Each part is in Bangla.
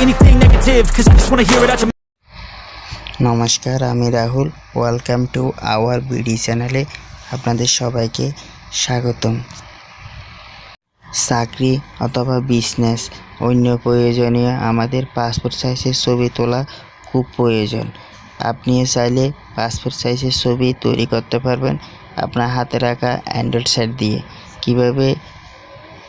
anything negative, cause I just wanna hear it out your নমস্কার, আমি Rahul. Welcome to our BD চ্যানেলে আপনাদের সবাইকে স্বাগতম। চাকরি অথবা বিজনেস অন্য প্রয়োজনীয় আমাদের পাসপোর্ট সাইজের ছবি তোলা খুব প্রয়োজন। আপনিও চাইলে পাসপোর্ট সাইজের ছবি তৈরি করতে পারবেন আপনার হাতে রাখা অ্যান্ড্রয়েড সেট দিয়ে। কিভাবে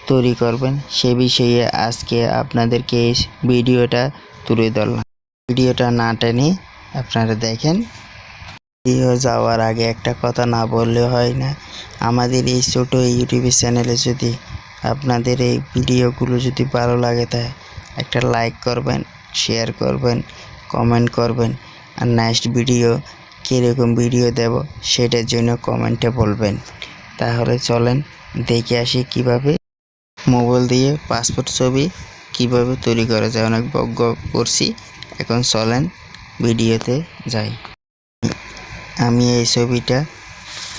তৈরি করবেন সে বিষয়ে আজকে আপনাদেরকে এই ভিডিওটা তুলে ধরলাম। ভিডিওটা না টেনে আপনারা দেখেন। ভিডিও যাওয়ার আগে একটা কথা না বললে হয় না, আমাদের এই ছোটো ইউটিউব চ্যানেলে যদি আপনাদের এই ভিডিওগুলো যদি ভালো লাগে তাই একটা লাইক করবেন, শেয়ার করবেন, কমেন্ট করবেন, আর নেক্সট ভিডিও কীরকম ভিডিও দেব সেটার জন্য কমেন্টে বলবেন। তাহলে চলেন দেখে আসি কিভাবে মোবাইল দিয়ে পাসপোর্ট ছবি কিভাবে তৈরি করা যায়। অনেক বজ্ঞ করছি, এখন চলেন ভিডিওতে যাই। আমি এই ছবিটা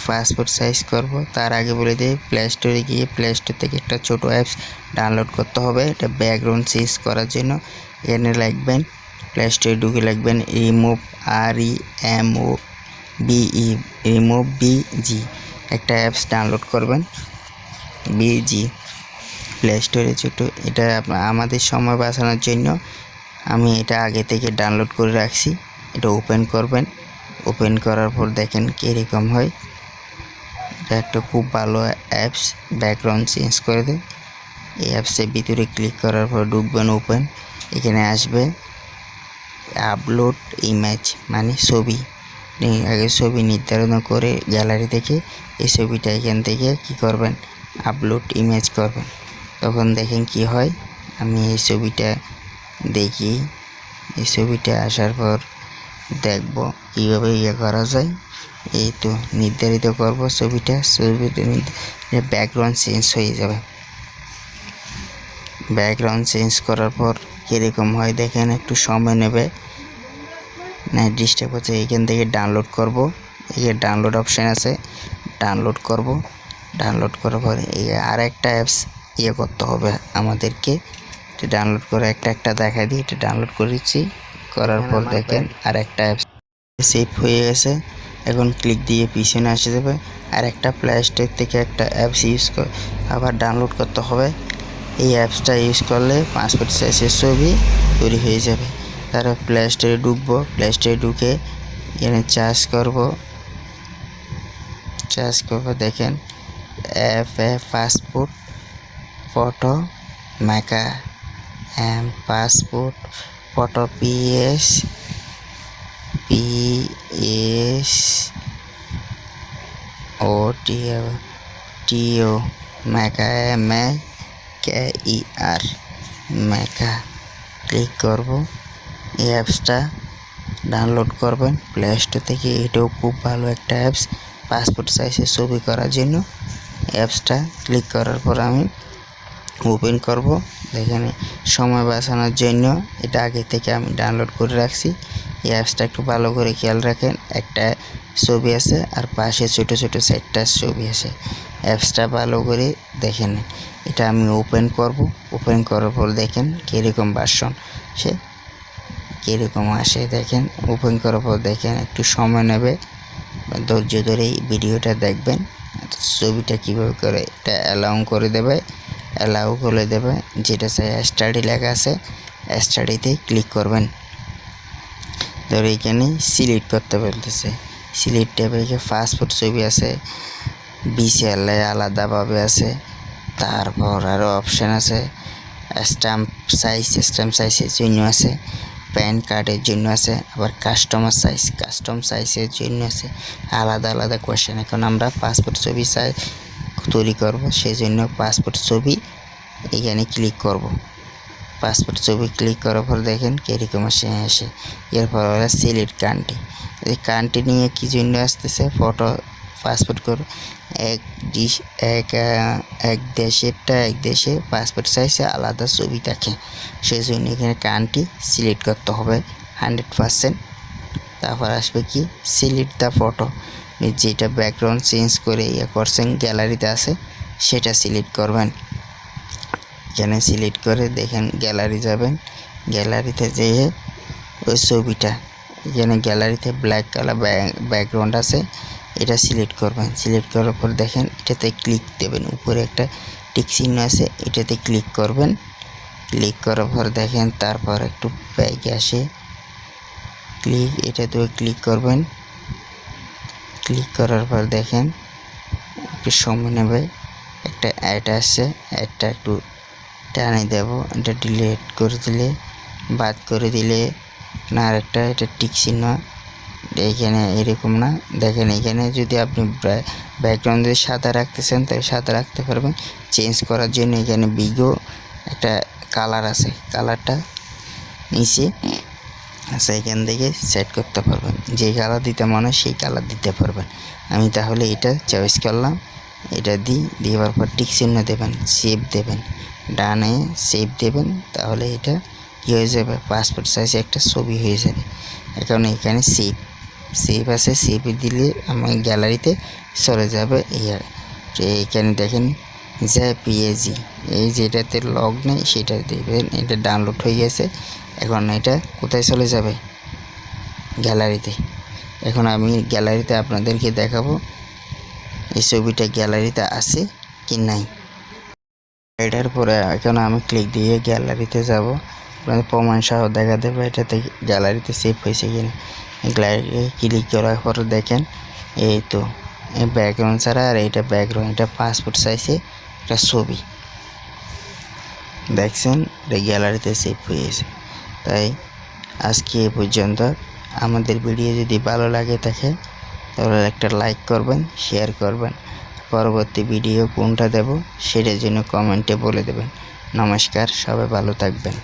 পাসপোর্ট সাইজ করব, তার আগে বলে দিই প্লে স্টোরে গিয়ে প্লে স্টোর থেকে একটা ছোটো অ্যাপস ডাউনলোড করতে হবে। এটা ব্যাকগ্রাউন্ড চেঞ্জ করার জন্য এখানে লিখবেন, প্লে স্টোরে ঢুকে লিখবেন রিমুভ REMOVE রিমুভ BG একটা অ্যাপস ডাউনলোড করবেন BG প্লে স্টোরে ছোটো। এটা আমাদের সময় বাঁচানোর জন্য আমি এটা আগে থেকে ডাউনলোড করে রাখছি। এটা ওপেন করবেন, ওপেন করার পর দেখেন কীরকম হয়। এটা একটা খুব ভালো অ্যাপস, ব্যাকগ্রাউন্ড চেঞ্জ করে দেয়। এই অ্যাপসের ভিতরে ক্লিক করার পর ঢুকবেন, ওপেন, এখানে আসবে আপলোড ইমেজ মানে ছবি। আগে ছবি নির্ধারণ করে গ্যালারি থেকে এই ছবিটা এখান থেকে কি করবেন, আপলোড ইমেজ করবেন। তখন দেখেন কি হয়। আমি এই ছবিটা দেখি, এই ছবিটা আসার পর দেখব কীভাবে করা যায়। এই তো নির্ধারিত করব ছবিটা ব্যাকগ্রাউন্ড চেঞ্জ হয়ে যাবে। ব্যাকগ্রাউন্ড চেঞ্জ করার পর কীরকম হয় দেখেন, একটু সময় নেবে, না ডিস্টার্ব হচ্ছে। এখান থেকে ডাউনলোড করব, এখানে ডাউনলোড অপশান আছে, ডাউনলোড করব। ডাউনলোড করার পর এই আর একটা অ্যাপস করতে হবে আমাদেরকে। এটা ডাউনলোড করে একটা দেখা দিই। এটা ডাউনলোড করেছি, করার পর দেখেন আর একটা অ্যাপস সেভ হয়ে গেছে। এখন ক্লিক দিয়ে পিছনে আসে যাবে। আর একটা প্লে স্টোর থেকে একটা অ্যাপস আবার ডাউনলোড করতে হবে। এই অ্যাপসটা ইউজ করলে পাসপোর্ট সাইজের ছবি তৈরি হয়ে যাবে। তারপর প্লে স্টোরে ঢুকবো, প্লে স্টোরে ঢুকে এখানে চার্জ করব। দেখেন passport photo maker passport photo PS TO মেকা MEKER মেকা ক্লিক করব। এই অ্যাপসটা ডাউনলোড করবেন প্লে স্টোর থেকে। এটাও খুব ভালো একটা অ্যাপস পাসপোর্ট সাইজের ছবি করার জন্য। অ্যাপসটা ক্লিক করার পর আমি ওপেন করব। দেখেন সময় বাঁচানোর জন্য এটা আগে থেকে আমি ডাউনলোড করে রাখছি। এই অ্যাপসটা একটু ভালো করে খেয়াল রাখেন, একটা ছবি আছে আর পাশে ছোটো ছোটো 4টা ছবি আছে। অ্যাপসটা ভালো করে দেখেন। এটা আমি ওপেন করব, ওপেন করার পর দেখেন কীরকম ভার্সন সে কীরকম আসে। দেখেন ওপেন করার পর দেখেন একটু সময় নেবে, ধৈর্য ধরেই ভিডিওটা দেখবেন। ছবিটা কীভাবে করে এটা অ্যালাউ করে দেবে, অ্যালাউ করে দেবে। যেটা চাই স্টাডি লেখা আছে, স্টাডিতে ক্লিক করবেন। ধরো এখানে সিলেক্ট করতে বলতেছে, সিলেক্ট ট্যাবে পাসপোর্ট ছবি আছে, BCLA আলাদাভাবে আছে। তারপর আরও অপশান আছে, স্ট্যাম্প সাইজের জন্য আছে, প্যান কার্ডের জন্য আছে, আবার কাস্টম সাইজের জন্য আছে। আলাদা আলাদা কোয়েশ্চেন। এখন আমরা পাসপোর্ট ছবি তৈরি করব, সেই জন্য পাসপোর্ট ছবি এখানে ক্লিক করব। পাসপোর্ট ছবি ক্লিক করার পর দেখেন কীরকম আসে। এরপর হলো সিলেক্ট কান্ট্রি। এই কান্ট্রি নিয়ে কী জন্য আসতেছে, ফটো পাসপোর্ট করব এক দেশে পাসপোর্ট সাইজে আলাদা ছবি থাকে, সেই জন্য এখানে কান্ট্রি সিলেক্ট করতে হবে 100%। তারপর আসবে কি সিলেক্ট দ্য ফটো, যেটা ব্যাকগ্রাউন্ড চেঞ্জ করে করছেন গ্যালারিতে আছে সেটা সিলেক্ট করবেন। এখানে সিলেক্ট করে দেখেন গ্যালারি যাবেন, গ্যালারিতে যেয়ে ওই ছবিটা এখানে গ্যালারিতে ব্ল্যাক কালার ব্যাকগ্রাউন্ড আছে, এটা সিলেক্ট করবেন। সিলেক্ট করার পর দেখেন এটাতে ক্লিক দেবেন, উপরে একটা টিক চিহ্ন আছে, এটাতে ক্লিক করবেন। ক্লিক করার পর দেখেন তারপর একটু ব্যাগে আসে, এটাতেও ক্লিক করবেন। ক্লিক করার পর দেখেন একটু সময় নেবে, একটা অ্যাড আসছে, অ্যাডটা একটু টানে দেব, এটা ডিলিট করে দিলে, বাদ করে দিলে না আরেকটা এটা টিক চিহ্ন এইখানে এরকম না। দেখেন এখানে যদি আপনি ব্যাকগ্রাউন্ড যদি সাদা রাখতেছেন তাহলে সাদা রাখতে পারবেন। চেঞ্জ করার জন্য এখানে বিগো একটা কালার আছে, কালারটা নিচে আচ্ছা এখান থেকে সেট করতে পারবেন, যে কালার দিতে মনে হয় সেই কালার দিতে পারবেন। আমি তাহলে এটা চয়েস করলাম, এটা দেওয়ার পর টিক চিহ্ন দেবেন, সেভ দেবেন, ডানে সেভ দেবেন, তাহলে এটা কী হয়ে যাবে, পাসপোর্ট সাইজে একটা ছবি হয়ে যাবে। এখন এখানে সেভ আছে, সেভে দিলে আমার গ্যালারিতে চলে যাবে। এইখানে দেখেন জেপিজি, এই যেটাতে লগ নেই সেটা দেবেন, এটা ডাউনলোড হয়ে গেছে। এখন এটা কোথায় চলে যাবে, গ্যালারিতে। এখন আমি গ্যালারিতে আপনাদেরকে দেখাবো এই ছবিটা গ্যালারিতে আছে কি নাই। এটার পরে এখন আমি ক্লিক দিয়ে গ্যালারিতে যাব, আপনাদের প্রমাণ সহ দেখা দেবে এটাতে গ্যালারিতে সেভ হয়েছে কিনা। গ্যালারিতে ক্লিক করার পর দেখেন এই তো এই ব্যাকগ্রাউন্ড ছাড়া, আর এইটা ব্যাকগ্রাউন্ড, এটা পাসপোর্ট সাইজে একটা ছবি দেখছেন, এটা গ্যালারিতে সেভ হয়েছে। তাই আজকে এ পর্যন্ত। আমাদের ভিডিও যদি ভালো লাগে থাকে তাহলে একটা লাইক করবেন, শেয়ার করবেন। পরবর্তী ভিডিও কোনটা দেব সেটার জন্য কমেন্টে বলে দেবেন। নমস্কার, সবাই ভালো থাকবেন।